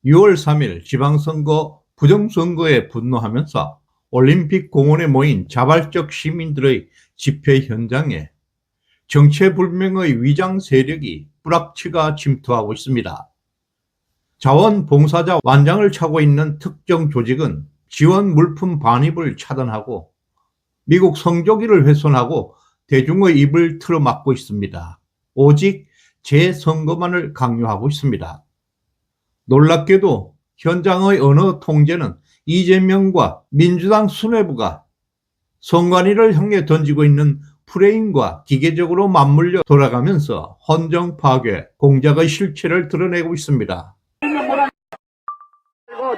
6월 3일 지방선거 부정선거에 분노하면서 올림픽 공원에 모인 자발적 시민들의 집회 현장에 정체불명의 위장 세력이 뿌락치가 침투하고 있습니다. 자원봉사자 완장을 차고 있는 특정 조직은 지원 물품 반입을 차단하고 미국 성조기를 훼손하고 대중의 입을 틀어막고 있습니다. 오직 재선거만을 강요하고 있습니다. 놀랍게도 현장의 언어 통제는 이재명과 민주당 수뇌부가 선관위를 향해 던지고 있는 프레임과 기계적으로 맞물려 돌아가면서 헌정 파괴, 공작의 실체를 드러내고 있습니다.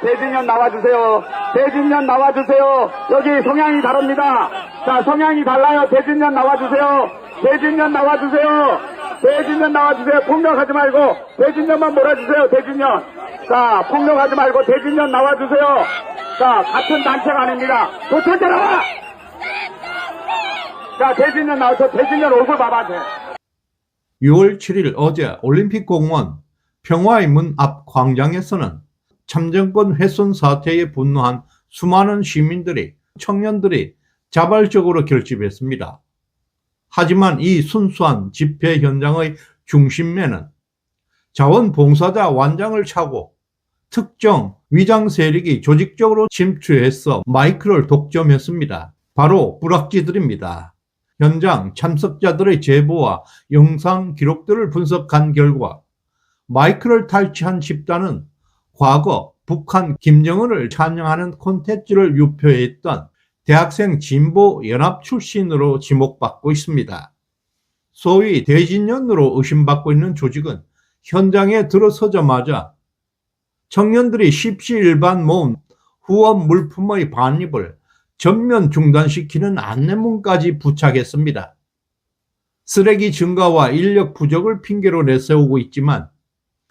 대진년 나와주세요. 대진년 나와주세요. 여기 성향이 다릅니다. 자, 성향이 달라요. 대진년 나와주세요. 대진년 나와주세요. 대진년 나와주세요. 폭력하지 말고 대진년만 몰아주세요. 대진년. 자, 폭력하지 말고 대진년 나와주세요. 자, 같은 단체가 아닙니다. 도청자 나와! 자, 대진년 나와서 대진년 얼굴 봐봐. 6월 7일 어제 올림픽 공원 평화의 문 앞 광장에서는 참정권 훼손 사태에 분노한 수많은 시민들이, 청년들이 자발적으로 결집했습니다. 하지만 이 순수한 집회 현장의 중심에는 자원봉사자 완장을 차고 특정 위장 세력이 조직적으로 침투해서 마이크를 독점했습니다. 바로 뿌락지들입니다. 현장 참석자들의 제보와 영상 기록들을 분석한 결과 마이크를 탈취한 집단은 과거 북한 김정은을 찬양하는 콘텐츠를 유포했던 대학생 진보 연합 출신으로 지목받고 있습니다. 소위 대진년으로 의심받고 있는 조직은 현장에 들어서자마자 청년들이 십시일반 모은 후원 물품의 반입을 전면 중단시키는 안내문까지 부착했습니다. 쓰레기 증가와 인력 부족을 핑계로 내세우고 있지만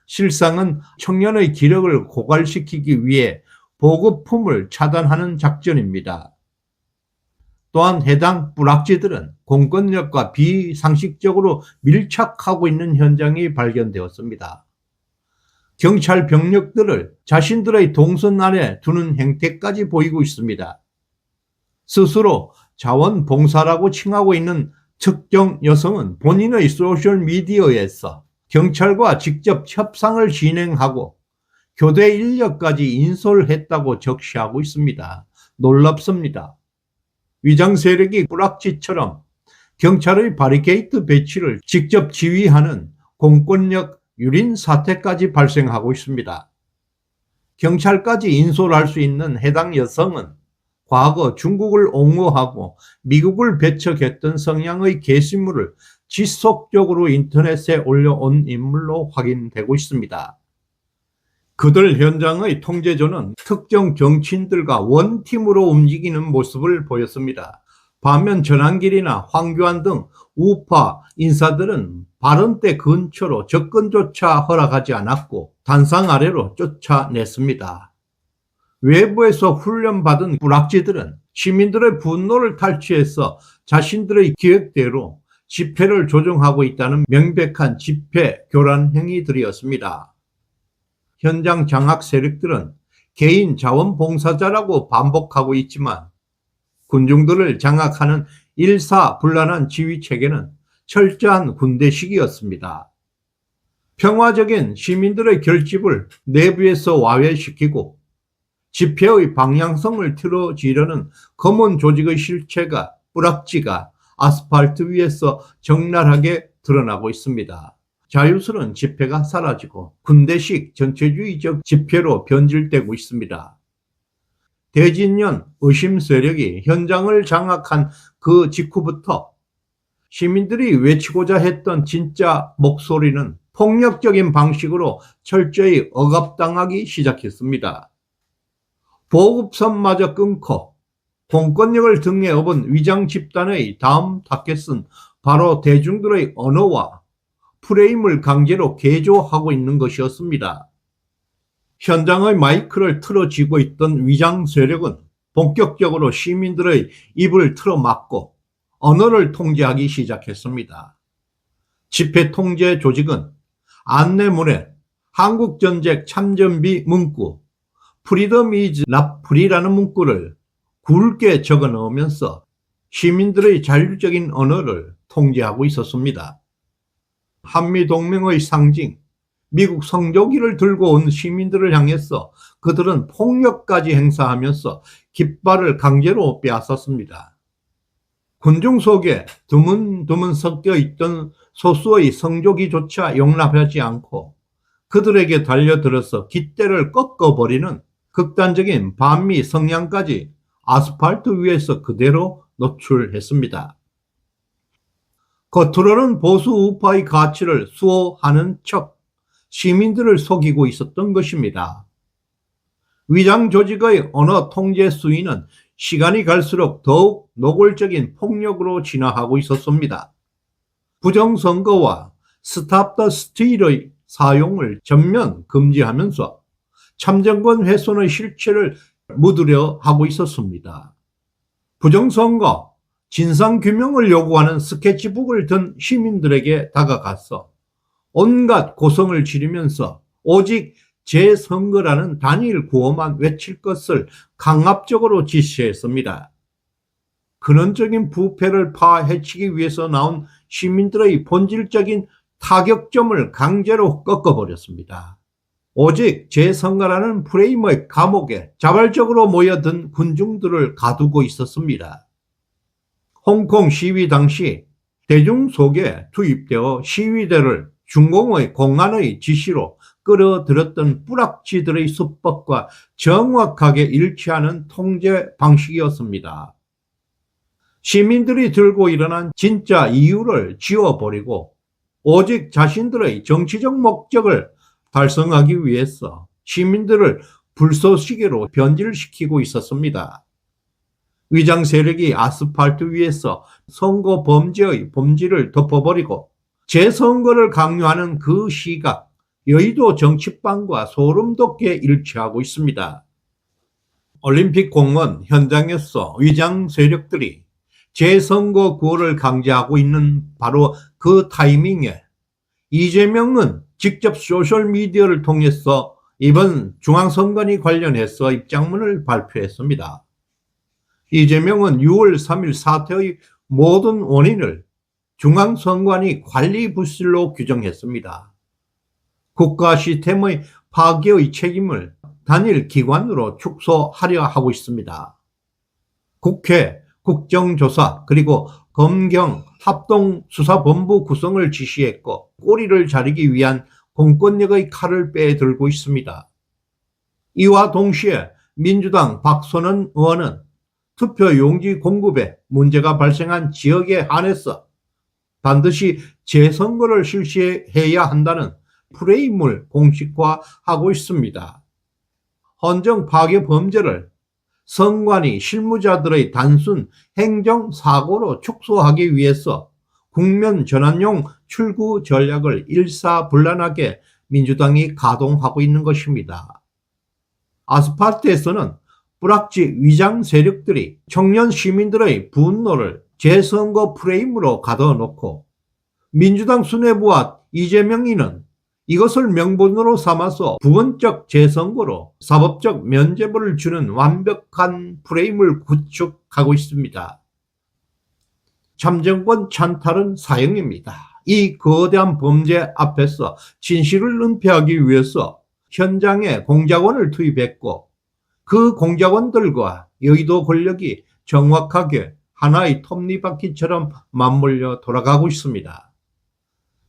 실상은 청년의 기력을 고갈시키기 위해 보급품을 차단하는 작전입니다. 또한 해당 뿌락지들은 공권력과 비상식적으로 밀착하고 있는 현장이 발견되었습니다. 경찰 병력들을 자신들의 동선 아래 두는 행태까지 보이고 있습니다. 스스로 자원봉사라고 칭하고 있는 특정 여성은 본인의 소셜미디어에서 경찰과 직접 협상을 진행하고 교대 인력까지 인솔했다고 적시하고 있습니다. 놀랍습니다. 위장 세력이 뿌락지처럼 경찰의 바리케이트 배치를 직접 지휘하는 공권력 유린 사태까지 발생하고 있습니다. 경찰까지 인솔할 수 있는 해당 여성은 과거 중국을 옹호하고 미국을 배척했던 성향의 게시물을 지속적으로 인터넷에 올려온 인물로 확인되고 있습니다. 그들 현장의 통제조는 특정 정치인들과 원팀으로 움직이는 모습을 보였습니다. 반면 전한길이나 황교안 등 우파 인사들은 발언대 근처로 접근조차 허락하지 않았고 단상 아래로 쫓아냈습니다. 외부에서 훈련받은 뿌락지들은 시민들의 분노를 탈취해서 자신들의 기획대로 집회를 조종하고 있다는 명백한 집회 교란 행위들이었습니다. 현장 장악 세력들은 개인 자원봉사자라고 반복하고 있지만 군중들을 장악하는 일사불란한 지휘체계는 철저한 군대식이었습니다. 평화적인 시민들의 결집을 내부에서 와해시키고 집회의 방향성을 틀어지려는 검은 조직의 실체가 뿌락지가 아스팔트 위에서 적나라하게 드러나고 있습니다. 자유스러운 집회가 사라지고 군대식 전체주의적 집회로 변질되고 있습니다. 대진년 의심 세력이 현장을 장악한 그 직후부터 시민들이 외치고자 했던 진짜 목소리는 폭력적인 방식으로 철저히 억압당하기 시작했습니다. 보급선마저 끊고 공권력을 등에 업은 위장 집단의 다음 타겟은 바로 대중들의 언어와 프레임을 강제로 개조하고 있는 것이었습니다. 현장의 마이크를 틀어쥐고 있던 위장 세력은 본격적으로 시민들의 입을 틀어막고 언어를 통제하기 시작했습니다. 집회 통제 조직은 안내문에 한국전쟁 참전비 문구 Freedom is not free라는 문구를 굵게 적어 넣으면서 시민들의 자율적인 언어를 통제하고 있었습니다. 한미동맹의 상징 미국 성조기를 들고 온 시민들을 향해서 그들은 폭력까지 행사하면서 깃발을 강제로 빼앗았습니다. 군중 속에 드문드문 섞여 있던 소수의 성조기조차 용납하지 않고 그들에게 달려들어서 깃대를 꺾어버리는 극단적인 반미 성향까지 아스팔트 위에서 그대로 노출했습니다. 겉으로는 보수 우파의 가치를 수호하는 척 시민들을 속이고 있었던 것입니다. 위장 조직의 언어 통제 수위는 시간이 갈수록 더욱 노골적인 폭력으로 진화하고 있었습니다. 부정선거와 스탑 더 스틸의 사용을 전면 금지하면서 참정권 훼손의 실체를 묻으려 하고 있었습니다. 부정선거, 진상규명을 요구하는 스케치북을 든 시민들에게 다가가서 온갖 고성을 지르면서 오직 재선거라는 단일 구호만 외칠 것을 강압적으로 지시했습니다. 근원적인 부패를 파헤치기 위해서 나온 시민들의 본질적인 타격점을 강제로 꺾어버렸습니다. 오직 재선거라는 프레임의 감옥에 자발적으로 모여든 군중들을 가두고 있었습니다. 홍콩 시위 당시 대중 속에 투입되어 시위대를 중공의 공안의 지시로 끌어들였던 뿌락지들의 수법과 정확하게 일치하는 통제 방식이었습니다. 시민들이 들고 일어난 진짜 이유를 지워버리고 오직 자신들의 정치적 목적을 달성하기 위해서 시민들을 불쏘시개로 변질시키고 있었습니다. 위장 세력이 아스팔트 위에서 선거 범죄의 범죄를 덮어버리고 재선거를 강요하는 그 시각, 여의도 정치판과 소름 돋게 일치하고 있습니다. 올림픽 공원 현장에서 위장 세력들이 재선거 구호를 강제하고 있는 바로 그 타이밍에 이재명은 직접 소셜미디어를 통해서 이번 중앙선관위 관련해서 입장문을 발표했습니다. 이재명은 6월 3일 사태의 모든 원인을 중앙선관위 관리 부실로 규정했습니다. 국가 시스템의 파괴의 책임을 단일 기관으로 축소하려 하고 있습니다. 국회, 국정조사 그리고 검경 합동수사본부 구성을 지시했고 꼬리를 자르기 위한 공권력의 칼을 빼들고 있습니다. 이와 동시에 민주당 박선원 의원은 투표용지 공급에 문제가 발생한 지역에 한해서 반드시 재선거를 실시해야 한다는 프레임을 공식화하고 있습니다. 헌정 파괴 범죄를 선관위 실무자들의 단순 행정사고로 축소하기 위해서 국면 전환용 출구 전략을 일사불란하게 민주당이 가동하고 있는 것입니다. 아스팔트에서는 뿌락지 위장 세력들이 청년 시민들의 분노를 재선거 프레임으로 가둬놓고 민주당 수뇌부와 이재명이는 이것을 명분으로 삼아서 부분적 재선거로 사법적 면죄부를 주는 완벽한 프레임을 구축하고 있습니다. 참정권 찬탈은 사형입니다. 이 거대한 범죄 앞에서 진실을 은폐하기 위해서 현장에 공작원을 투입했고 그 공작원들과 여의도 권력이 정확하게 하나의 톱니바퀴처럼 맞물려 돌아가고 있습니다.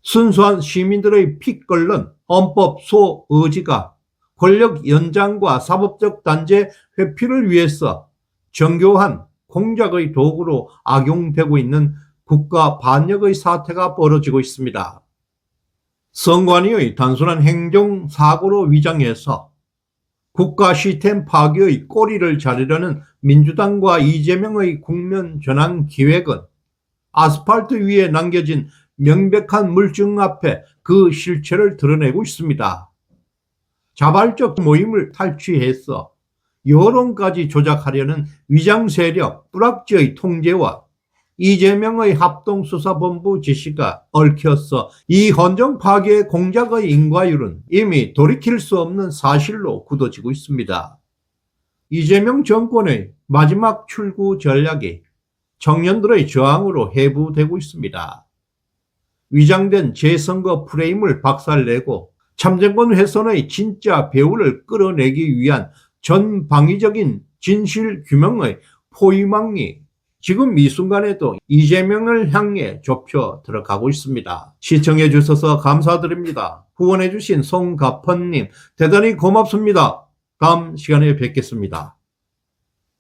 순수한 시민들의 피 끓는 헌법 소의지가 권력 연장과 사법적 단죄 회피를 위해서 정교한 공작의 도구로 악용되고 있는 국가 반역의 사태가 벌어지고 있습니다. 선관위의 단순한 행정사고로 위장해서 국가 시스템 파괴의 꼬리를 자르려는 민주당과 이재명의 국면 전환 기획은 아스팔트 위에 남겨진 명백한 물증 앞에 그 실체를 드러내고 있습니다. 자발적 모임을 탈취해서 여론까지 조작하려는 위장 세력 뿌락지의 통제와 이재명의 합동수사본부 지시가 얽혀서 이 헌정 파괴 공작의 인과율은 이미 돌이킬 수 없는 사실로 굳어지고 있습니다. 이재명 정권의 마지막 출구 전략이 청년들의 저항으로 해부되고 있습니다. 위장된 재선거 프레임을 박살내고 참정권 훼손의 진짜 배후를 끌어내기 위한 전방위적인 진실 규명의 포위망이 지금 이 순간에도 이재명을 향해 좁혀 들어가고 있습니다. 시청해 주셔서 감사드립니다. 후원해 주신 송가펀님 대단히 고맙습니다. 다음 시간에 뵙겠습니다.